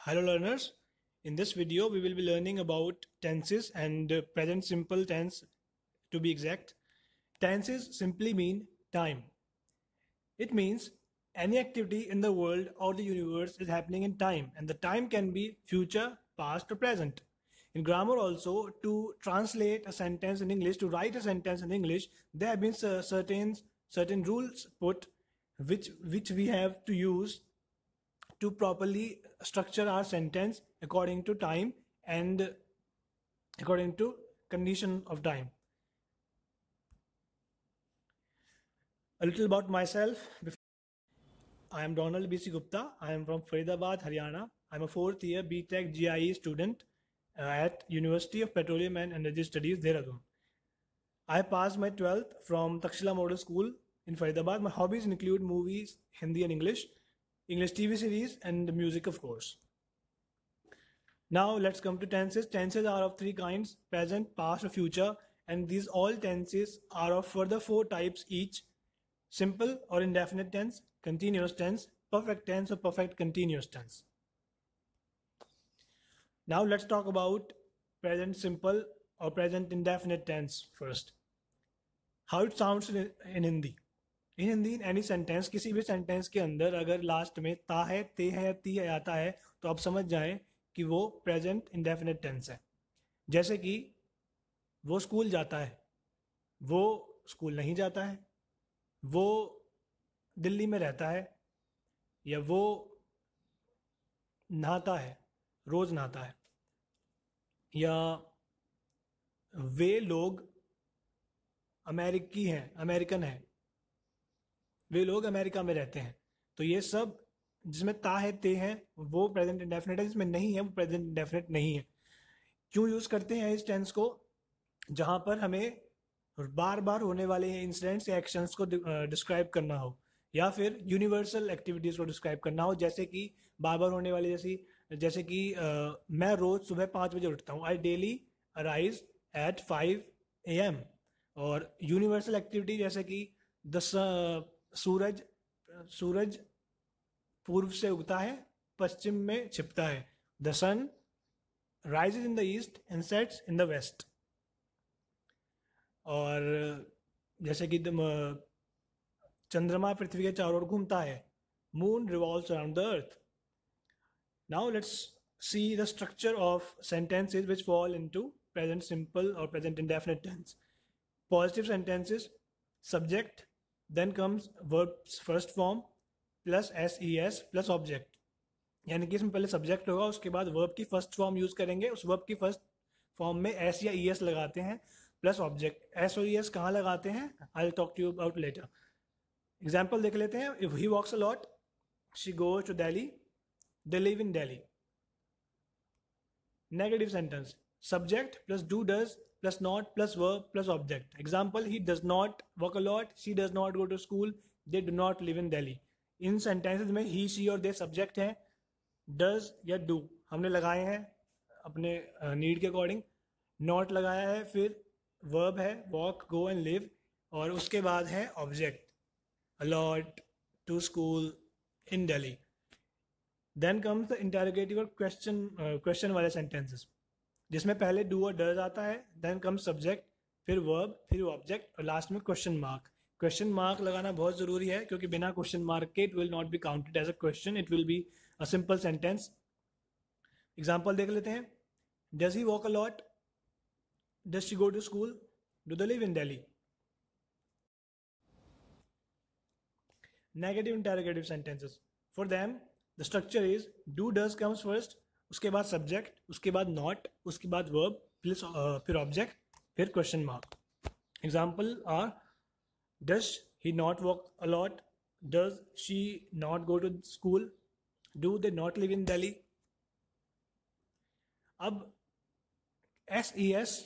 Hello learners, in this video we will be learning about tenses and present simple tense to be exact. Tenses simply mean time. It means any activity in the world or the universe is happening in time, and the time can be future, past or present. In grammar also, to translate a sentence in English, to write a sentence in English, there have been certain rules put which we have to use to properly structure our sentence according to time and according to condition of time. A little about myself. I am Donald B.C. Gupta. I am from Faridabad, Haryana. I am a 4th year BTech GIE student at University of Petroleum and Energy Studies, Dehradun. I passed my 12th from Takshila Model School in Faridabad. My hobbies include movies, Hindi and English TV series and music, of course. Now let's come to tenses. Tenses are of 3 kinds: present, past or future, and these all tenses are of further 4 types each: simple or indefinite tense, continuous tense, perfect tense or perfect continuous tense. Now let's talk about present simple or present indefinite tense first. How it sounds in Hindi. In Hindi in any sentence, किसी भी sentence के अंदर अगर last में ता है, ते है, ती आता है तो आप समझ जाएं कि वो प्रेजेंट इंडेफिनिट टेंस है. जैसे कि वो स्कूल जाता है, वो स्कूल नहीं जाता है, वो दिल्ली में रहता है, या वो नहाता है, रोज नहाता है, या वे लोग अमेरिकन हैं, वे लोग अमेरिका में रहते हैं. तो ये सब जिसमें ता है, ते हैं, वो प्रेजेंट इंडेफिनिट है. जिसमें नहीं है वो प्रेजेंट इंडेफिनिट नहीं है. क्यों यूज करते हैं इस टेंस को? जहां पर हमें बार बार होने वाले इंसिडेंट्स या एक्शंस को डिस्क्राइब करना हो, या फिर यूनिवर्सल एक्टिविटीज को डिस्क्राइब करना हो. जैसे कि बार बार होने वाली जैसे कि मैं रोज सुबह 5 बजे उठता हूँ. आई डेली अराइज एट 5 AM. और यूनिवर्सल एक्टिविटी जैसे कि सूरज पूर्व से उगता है, पश्चिम में छिपता है. The sun rises in the east and sets in the west. और जैसे कि चंद्रमा पृथ्वी के चारों ओर घूमता है. Moon revolves around the earth. Now let's see the structure of sentences which fall into present simple or present indefinite tense. Positive sentences, subject, then comes verb's first form plus SES plus object. यानी कि इसमें पहले subject होगा, उसके बाद verb की first form use करेंगे. उस वर्ब की फर्स्ट फॉर्म में एस या ES लगाते हैं प्लस ऑब्जेक्ट. एस और ES कहाँ लगाते हैं, I will talk to you about later. Example देख लेते हैं. If he walks a lot, she goes to Delhi, they live in Delhi. Negative sentence, subject plus do does plus not plus verb plus object. Example, he does not walk a lot, she does not go to school, they do not live in Delhi. In sentences में he, she और they subject हैं. does या do हमने लगाए हैं अपने need के according. not लगाया है, फिर verb है walk, go and live, और उसके बाद है object a lot, to school, in Delhi. Then comes the interrogative और question वाले sentences, जिसमें पहले डू और डज आता है, देन कम सब्जेक्ट, फिर वर्ब, फिर ऑब्जेक्ट और लास्ट में क्वेश्चन मार्क. क्वेश्चन मार्क लगाना बहुत ज़रूरी है क्योंकि बिना क्वेश्चन मार्क के it will not be counted as a question, it will be a simple sentence. Example देख लेते हैं. Does he walk a lot, does she go to school, do they live in Delhi. Negative interrogative sentences, for them the structure is do does comes first, उसके बाद subject, उसके बाद not, उसके बाद verb, फिर ऑब्जेक्ट, फिर question mark. Example are does he not walk a lot, does she not go to school, do they not live in Delhi. अब SES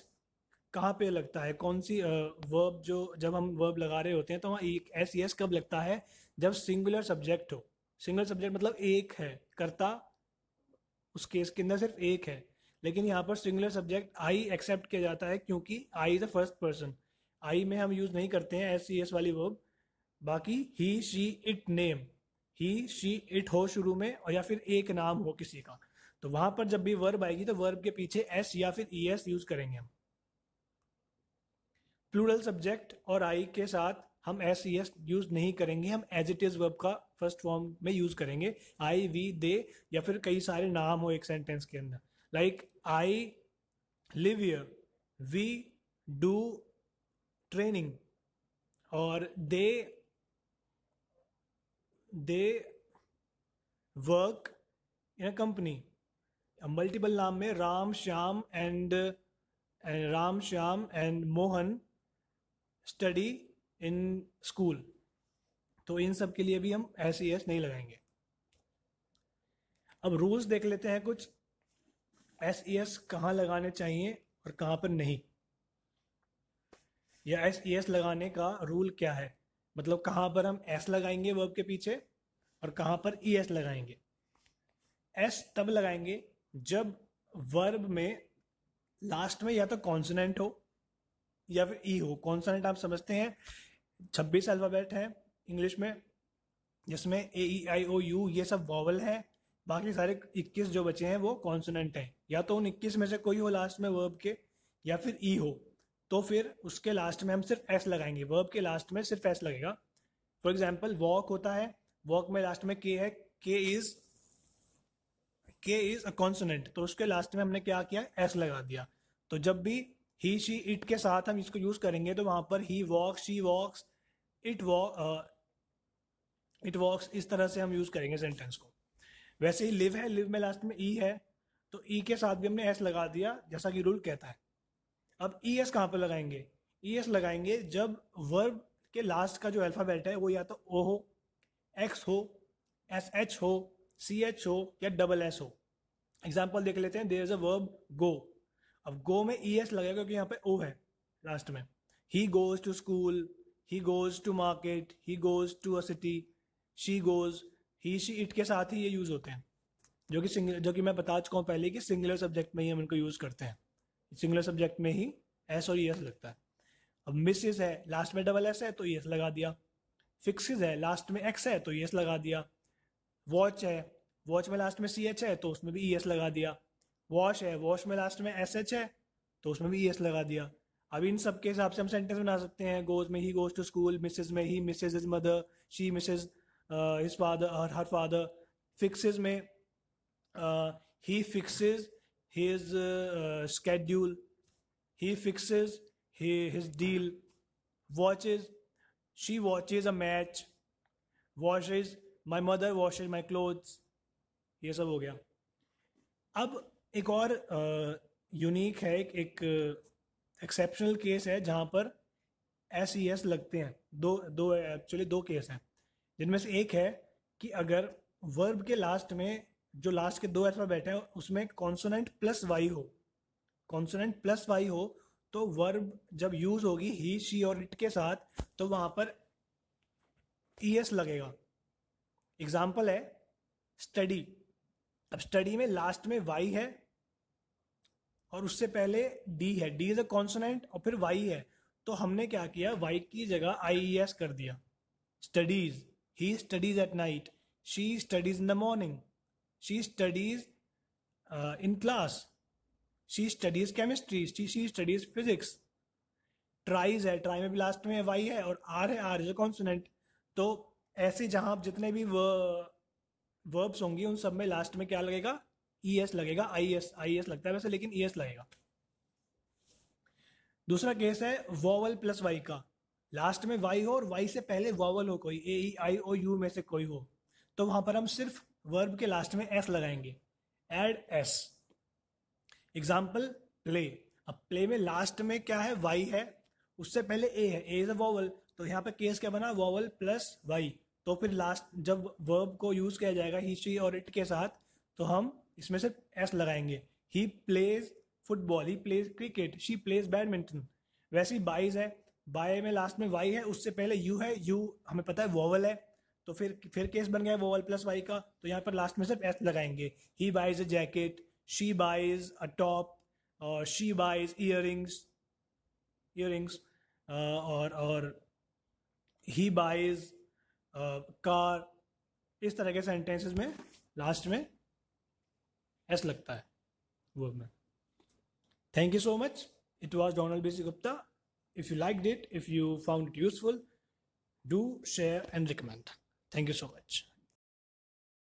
कहाँ पे लगता है, कौन सी वर्ब, जब हम वर्ब लगा रहे होते हैं तो वहाँ SES कब लगता है, जब सिंगुलर सब्जेक्ट हो. सिंगुलर सब्जेक्ट मतलब एक है, कर्ता उस केस के अंदर सिर्फ एक है. लेकिन यहाँ पर सिंगुलर सब्जेक्ट आई एक्सेप्ट किया जाता है क्योंकि I is a first person. आई में हम यूज नहीं करते हैं SES वाली वर्ब. बाकी he, she, it, name, he, she, it हो शुरू में, और या फिर एक नाम हो किसी का, तो वहां पर जब भी वर्ब आएगी तो वर्ब के पीछे एस या फिर ई एस यूज करेंगे हम। प्लूरल सब्जेक्ट और आई के साथ हम एस ई एस यूज नहीं करेंगे, हम एज इट इज वर्ब का फर्स्ट फॉर्म में यूज करेंगे, आई वी दे, या फिर कई सारे नाम हो एक सेंटेंस के अंदर, like I live here, we do training, और they work in a company. Multiple नाम में Ram Shyam and Mohan study in school, तो इन सब के लिए भी हम एस ई एस नहीं लगाएंगे। अब रूल्स देख लेते हैं कुछ, एस ई एस कहाँ लगाने चाहिए और कहाँ पर नहीं, या एस ई एस लगाने का रूल क्या है, मतलब कहाँ पर हम एस लगाएंगे वर्ब के पीछे और कहाँ पर ई एस लगाएंगे। एस तब लगाएंगे जब वर्ब में लास्ट में या तो कॉन्सोनेंट हो या फिर ई हो। कॉन्सोनेंट आप समझते हैं 26 अल्फाबेट है इंग्लिश में, जिसमें ए ई आई ओ यू ये सब वॉवल है, बाकी सारे 21 जो बचे हैं वो कॉन्सोनेंट हैं। या तो उन 21 में से कोई हो लास्ट में वर्ब के, या फिर ई हो, तो फिर उसके लास्ट में हम सिर्फ एस लगाएंगे, वर्ब के लास्ट में सिर्फ एस लगेगा। फॉर एग्जाम्पल वॉक होता है, वॉक में लास्ट में के है, के इज अ कॉन्सोनेंट, तो उसके लास्ट में हमने क्या किया, एस लगा दिया। तो जब भी ही शी इट के साथ हम इसको यूज करेंगे तो वहां पर ही वॉक्स, शी वॉक्स, इट वॉक्स, इस तरह से हम यूज करेंगे सेंटेंस को। वैसे ही लिव है, लिव में लास्ट में ई है, तो ई के साथ भी हमने एस लगा दिया जैसा कि रूल कहता है। अब ई एस कहाँ पर लगाएंगे, ई एस लगाएंगे जब वर्ब के लास्ट का जो अल्फाबेट है वो या तो ओ हो, एक्स हो, एस एच हो, सी एच हो, या डबल एस हो। एग्जाम्पल देख लेते हैं, देयर इज अ वर्ब गो। अब गो में ई एस लगेगा क्योंकि यहाँ पे ओ है लास्ट में। He goes to school, he goes to market, he goes to a city, she goes, he she it के साथ ही ये यूज होते हैं, जो कि मैं बता चुका हूँ पहले कि सिंगुलर सब्जेक्ट में ही हम इनको यूज करते हैं। सिंगुलर सब्जेक्ट में ही एस और ई एस लगता है। अब मिसेस है, लास्ट में डबल एस है तो ई एस लगा दिया। फिक्सेस है, लास्ट में एक्स है तो ई एस लगा दिया। वॉच है, वॉच में लास्ट में सी एच है तो उसमें भी ई एस लगा दिया। वॉश है, वॉश में लास्ट में एस एच है तो उसमें भी ई एस लगा दिया। अब इन सब के हिसाब से हम सेंटेंस बना सकते हैं। गोज में he goes to school, misses में he misses his mother, she misses his father her father. Fixes में he fixes his schedule, he fixes his deal. Watches, she watches a match. Washes, my mother washes my clothes. ये सब हो गया। अब एक और unique है, एक एक्सेप्शनल केस है जहाँ पर एस ई एस लगते हैं। एक्चुअली दो केस हैं, जिनमें से एक है कि अगर वर्ब के लास्ट में जो लास्ट के दो अल्फाबेट है उसमें कॉन्सोनेंट प्लस वाई हो, कॉन्सोनेंट प्लस वाई हो, तो वर्ब जब यूज होगी ही शी और इट के साथ तो वहां पर ई एस लगेगा। एग्जाम्पल है स्टडी। अब स्टडी में लास्ट में वाई है और उससे पहले डी है, डी इज अ कॉन्सोनेंट और फिर वाई है, तो हमने क्या किया, वाई की जगह आई ई एस कर दिया। Studies, he studies at night, she studies in the morning, she studies in class, she studies chemistry, she studies physics. Tries है, ट्राई में भी लास्ट में वाई है और आर है, आर इज अ कॉन्सोनेंट। तो ऐसे जहां जितने भी वर्ब्स होंगी उन सब में लास्ट में क्या लगेगा, ई एस लगेगा। आई एस लगता है वैसे, लेकिन ई एस लगेगा। दूसरा केस है वॉवल प्लस वाई का। लास्ट में वाई हो और वाई से पहले वॉवल हो कोई, ए ई आई ओ यू में से कोई हो, तो वहां पर हम सिर्फ वर्ब के लास्ट में एस लगाएंगे, एड एस। Example play. अब प्ले में लास्ट में क्या है, वाई है, उससे पहले ए है, ए इज अ वॉवल, तो यहाँ पे केस क्या बना, वॉवल प्लस वाई। तो फिर लास्ट जब वर्ब को यूज किया जाएगा ही शी और इट के साथ, तो हम इसमें से एस लगाएंगे। He plays football, he plays cricket, she plays badminton. वैसे ही बाइज है, बाय में लास्ट में वाई है, उससे पहले यू है, यू हमें पता है वॉवल है, तो फिर केस बन गया वॉवल प्लस वाई का, तो यहाँ पर लास्ट में सिर्फ एस लगाएंगे। He buys a jacket, she buys a top, और शी बाइज ईयरिंग्स, और ही बाइज कार। इस तरह के सेंटेंसेस में लास्ट में एस लगता है वर्ब में. Thank you so much. It was Donald B.C. Gupta. If you liked it, if you found it useful, do share and recommend. Thank you so much.